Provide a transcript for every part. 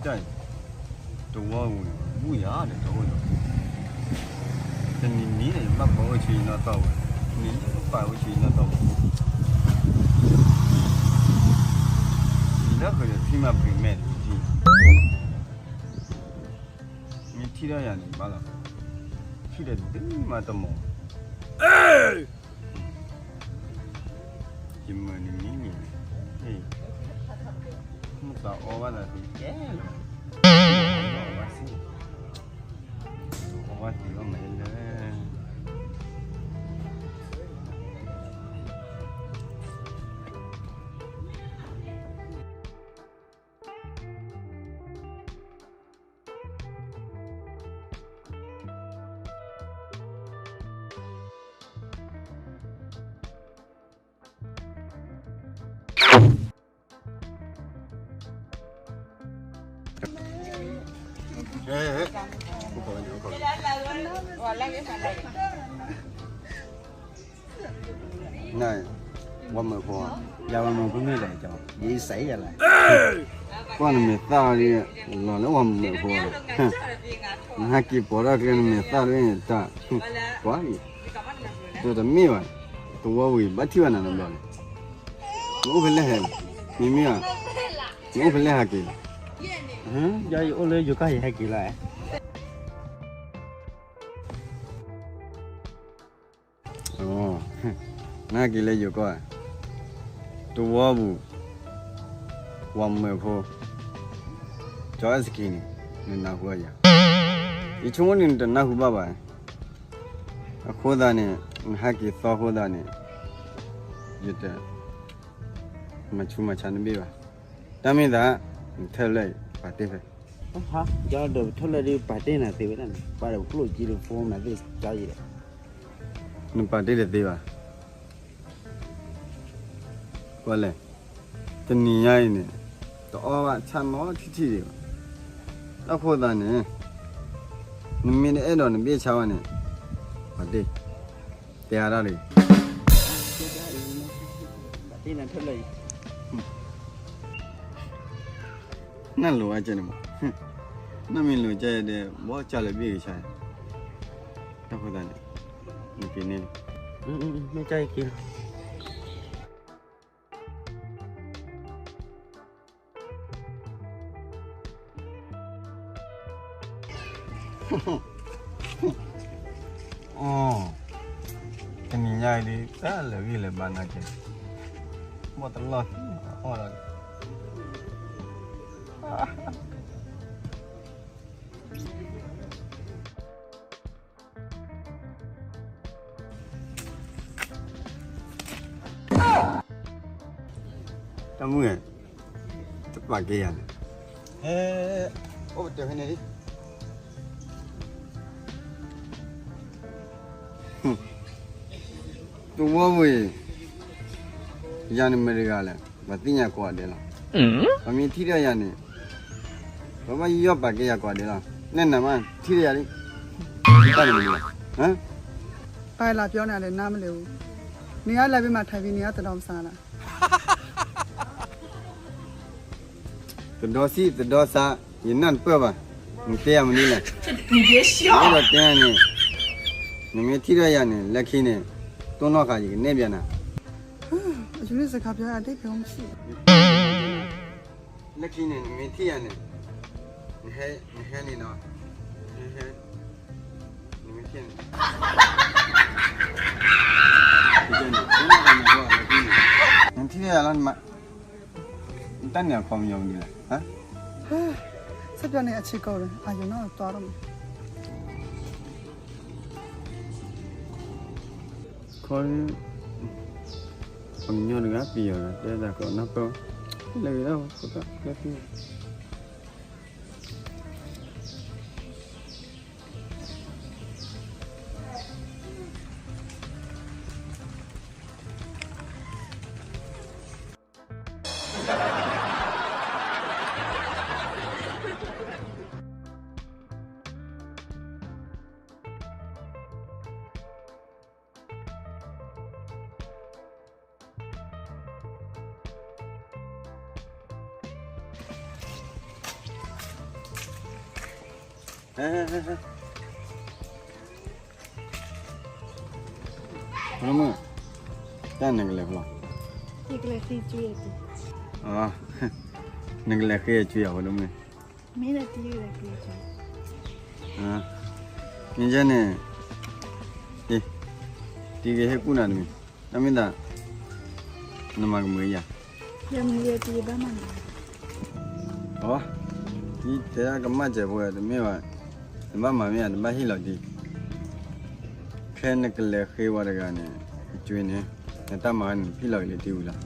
对，都我不要的都有。但你得把跑去那到，你这跑去那到，你那个起码平面的你踢到人罢了，踢的对嘛都没。今么你，嘿，我到我那是耶了。我提个没了。哎，不搞你，不搞你。那我们说，要我们不没来着，你谁也来。光你们仨的，老了我们没说，哼，你还给包了给你们仨人打，哼，管你，就是没完，都我为不提完那了，我回来还，你没啊？我回来还给了。giờ ô lê vừa có gì hay kỳ lạ na kỳ lạ vừa có tu wa bu wa me pho cho skin ni na hu ya I chung ni de na hu ba ba kho da ni ha ki so kho da ni yete ma chu ma chan bi ba ta mi da thel lai ba te fe hả giờ được thôi là đi bài tên là tiêu đó bài đầu cuối chỉ được form là đi cho gì đấy ni ba te de te ba qua le te ni ya ni to ba chan mo thi thi de da kho da ni ni mi ni e do ni bi cha wa ni ba te te ya da le bài tên là thôi là那路还真的嘛，那边路在的，我家里别个菜，那回来呢，你给你，mấy trái kia cái này nhai đi, ta là vì là bạn nào chứ, mua tận lót, rồi. Kamu ya? Cepat kian. Oh betul ini. Tu mau bui. Yang mereka le, berarti kuat dia lah. Kami tidak yang ni. Bapa iya pakai ya kuat dia lah. Nena man, tidak ni. Kita ni mana? Hah? ไปလာပြောနေတယ်နားမလည်ဘူးနေရလည်းပြီးမှထိုင်ပြီးနေရတတော်မစားလား Terdosi, terdosa, inan apa ba? Mesti yang ni lah. Ni dia siap. Ni dah ni. Ni mesti dah yang ni, laki ni. Tu nak kaji, ni biar na. အယူလေးစကားပြောအတိတ်ပြောမရှိ Laki ni, ni mesti yang ni. Ni hai ni nak. Ni hai. Ni mesti yang ni. Ni ni, tu nak kaji buat laki ni. Nanti dia lah mak. Entah ni aku yang ni lah. Ha? ဆက်ပြောနေအချစ်ကောတယ်အာယုံတော့သွားတော့မယ် Kau punya dengan pion, dia dah kau nak kau lagi dah kau tak kau ဘယ်လိုတန်းနေကြလဲဘလား ဒီကလေးစီကျွေးတယ် အာနေကြလဲခဲကျွေးရဘယ်လိုမလဲ မင်းလည်းတီးရတယ်ကလေးကျွေး အာမြင်ချက်နဲ့ဒီကေဟဲ့ကုနာနေတမင်တာနမကမွေးရ ရမရတီးဘာမှမ ဟောဒီတရားကမကျပွဲတမင်ပါဒီမမမင်းကဒီမဟိလောက်ဒီခဲနကလေးခဲဝရကနေကျွေးနေတမန်ဖိလောက်လေတီးဘူးလား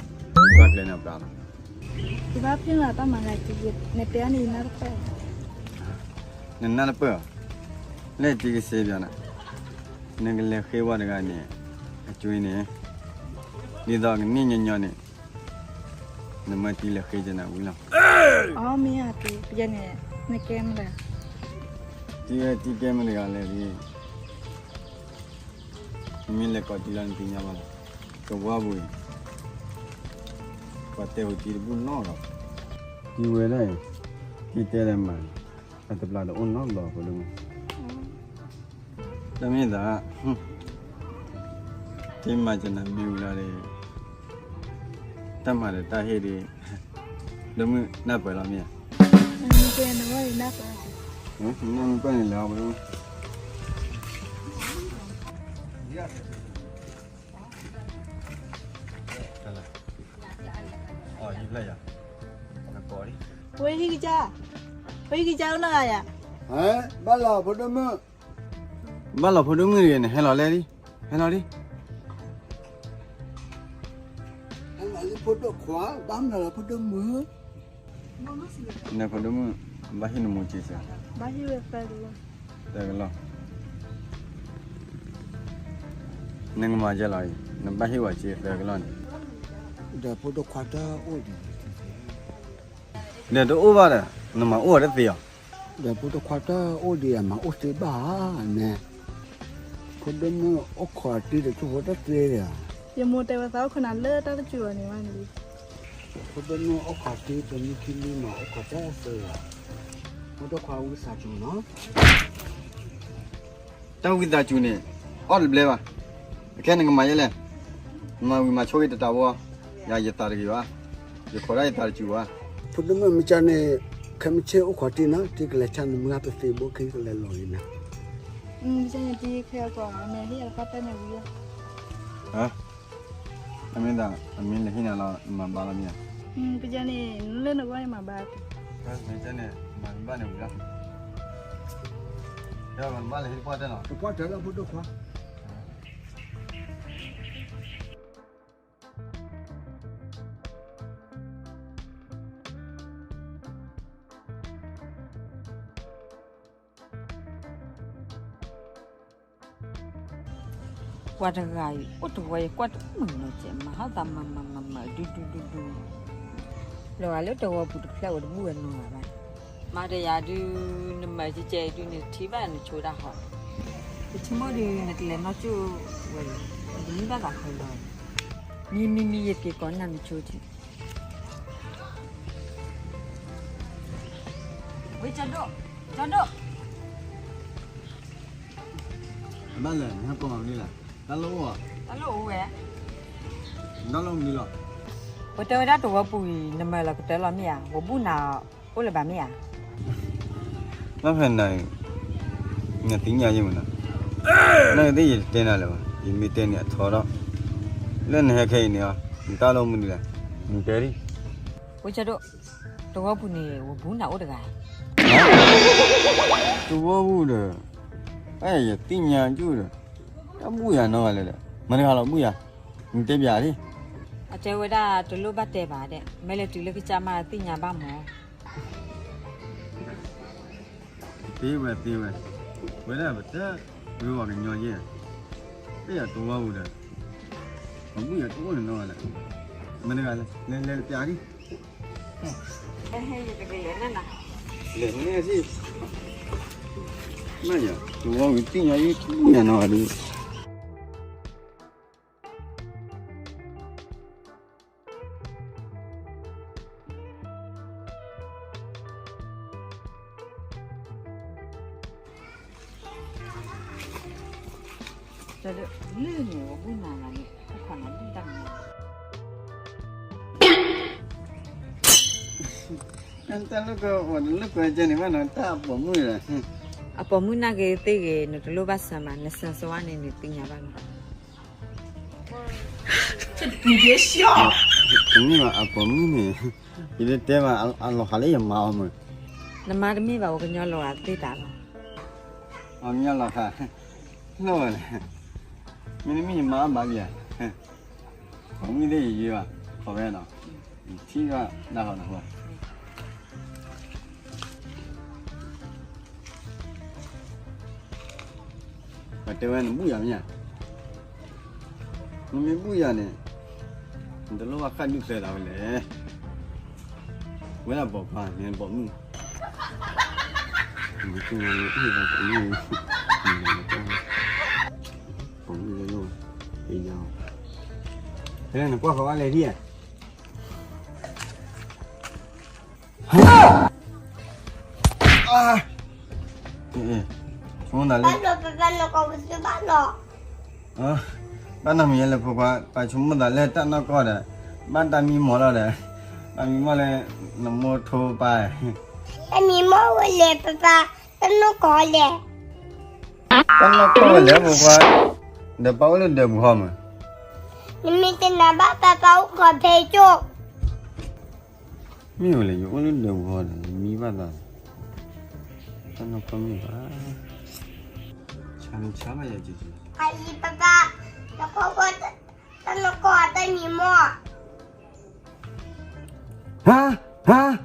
ဘာကလေးနဲ့ပလာ ဒီဘာဖြစ်လာတော့မှလည်းတီးနေပြန်နေနားပဲ နနလပလက်တီးစေးပြန်နာနကလေးခဲဝရကနေကျွေးနေဒီတော့နင်းညညနေနမတီးလက်ခဲကြနာဘူးလား အော်မင်းကတီးပြန်နေနေကဲမလား ဒီကဲမလေးကလည်းဒီမင်းလည်းကတီးလန်ပြညာမလားတော့ဘူးပတ်တဲ့ဟိုဒီဘူးနော်တော့ဒီဝဲလိုက်ဒီတဲတယ်မှာအတပလာတော့အွန်နော်တော့ဘယ်လိုလဲသမီးသားဒီမှာကျန်တဲ့မြူလာတယ်တတ်မှလည်းတာဟေးဒီလုံးမနပ်ပဲလားမင်း နေပြန်တော့နားပဲ ဟမ်နင်းပဲနေလားဘယ်လိုအော်ဒီလိုက်ရငါပေါ်ဒီ ဝေးကြီးကြဝေးကြီးကြောင်းလာရ ဟမ်ဘာလာဘုဒ္ဓမ ဘာလို့ဖို့မှုရနေဟဲ့လားလေဒီဟဲ့လားဒီ အဲ့ဒါလေးဘုဒ္ဓခွာဘာမလာဘုဒ္ဓမ နေဖို့မှုဘာဟင်းမှုချစ်စား ဘာရှိရဖဲလို့ တယ်ကလားနငမကြလာရင်နဘာဟိဝချစ်တယ်ကလား ဒါဘုဒ္ဓခွာတာအိုဒီ နေတော့ဥပါလားနမဥရတဲ့တရား ဒါဘုဒ္ဓခွာတာအိုဒီမှာအိုစဘာနဲ့ဘုဒ္ဓမအခွာတီးတဲ့ဘုဒ္ဓတေးရ ရမိုတဲဝသောခဏလဲတတ်ကျွေးနေမှနေ ဘုဒ္ဓမအခွာတီးတဲ့မိခီလီမှာအခွာတာဆေးဘုဒ္ဓခွာဦးစာချုံနော် တောက်ဝိတာကျူနေအော်ဘလဲပါအကဲနငမရဲလဲမဝီမချိုးရတတော်ရာရတာကြီးပါဒီခေါ်ရတာကျူပါ ဘုဒ္ဓမမချနဲ့ခမချေအခွာတီးနော်ဒီကလေးချမ်းမငါပစေဘခိကလေးလော်နေ ကျန်တီးခဲကောအမေလေးရပတ်တဲ့နေဘူး ဟာအမင်းသားအမင်းလည်းဟင်းလာမပါလားမြတ် ပြန်နေလည်းတော့မှာပါ ဟာမင်းကျနေမဘာနေဘူးလားရောမဘာလည်းဟိပတ်တယ်နော် ဘုဒ္ဓလာဘုဒ္ဓခွာ ကွာတဂါယဥတဝဲကွာတမနချေမဟာတမမဒူလောအလောတော့ဘူးတဖလောက်ဘူးရနော်ပါမာတရာဒူနမချေချေဒူနေတီဗန်ချိုတာဟောဒီချမောဒီနဲ့လည်းနော်ကျူဝဲဒီဘာကခေါ်လို့မီရပြေကောနာမချိုတီဝေချတော့ မလည်းငါပေါ်နေလားတလုံးอ่ะ အဲ့လိုဝဲ နောက်လုံးနေလား ဘတော်ရတော့ပူနမလာကတလာမီယာဝဘူးနာဟိုလေပါမီယာ မဖန်နိုင်ငါတင်ညာရင်မလားနိုင်သေးရင်တင်းလာလေပါဒီမီတင်းနေထော်တော့လက်နဲ့ခိုင်နေအောင်တားလုံးမနေလားဒီကဲရီ ဝေချတော့ပူနေဝဘူးနာဥတက တူဝဘူးလေအဲ့ရတင်ညာကျူတယ်တမှုရတော့လေမနေ့ကတော့မှုရမတက်ပြလေ အကျဝဒဒလိုဘတ်တဲ့ပါတဲ့မဲလေတူလေကကြမှာတိညာပါမော သေးဝဲဝဲရပါတဲ့ဘယ်လိုကညော်ကြီးအဲ့ရတူဝဘူးလေမှုရတူနေတော့လေမနေ့ကလည်းလဲပြာရီ ဟဲ့တကယ်နဲ့နာ လေနေစီမညာတူဝဘူးတင်ညာကြီးမှုရတော့လေ这个绿呢，我不拿了呢，我可能不当了。 anh ta lúc chơi này mà nó ta bỏ mũi rồi အပေါ်မှုနာကေတေကေနတလိုပါဆမနဆန်စဝနေနေတင်ညာပါနော် đúng nhưng mà à bỏ mũi này thì để té mà ăn lo khá lấy mà mà နမတမေပါဝကညောလောတေတာလော ăn nhau là khá rồi mình mà bà bia không nghĩ đấy gì mà có vẻ nào thì là nào nào mà tao ăn bún yam nha mình bún yam này từ lúc mà khai nước sôi đâu nè với là bỏ pan nên bỏ mì mình cứ nghĩ là cái gì bỏ mì luôn thì nhau thế là qua khó ăn này đi à xuống nào lên ban đầu mình là phụ qua phải chúng mình là lên tận nó coi đấy ban ta mi mỏ rồi đấy ta mi mỏ lên nó mua thô bài Mì mò lẹ papa, nó có lẹ. tận nó coi lấy phụ qua để bao lên để mua mà Mì tên là bác papa có phê chô. mi ở lấy bao lên để mua này mi bắt đầu tận nó có mi quá chả bao giờ chị Ai papa, nó có tên mì mò. hả hả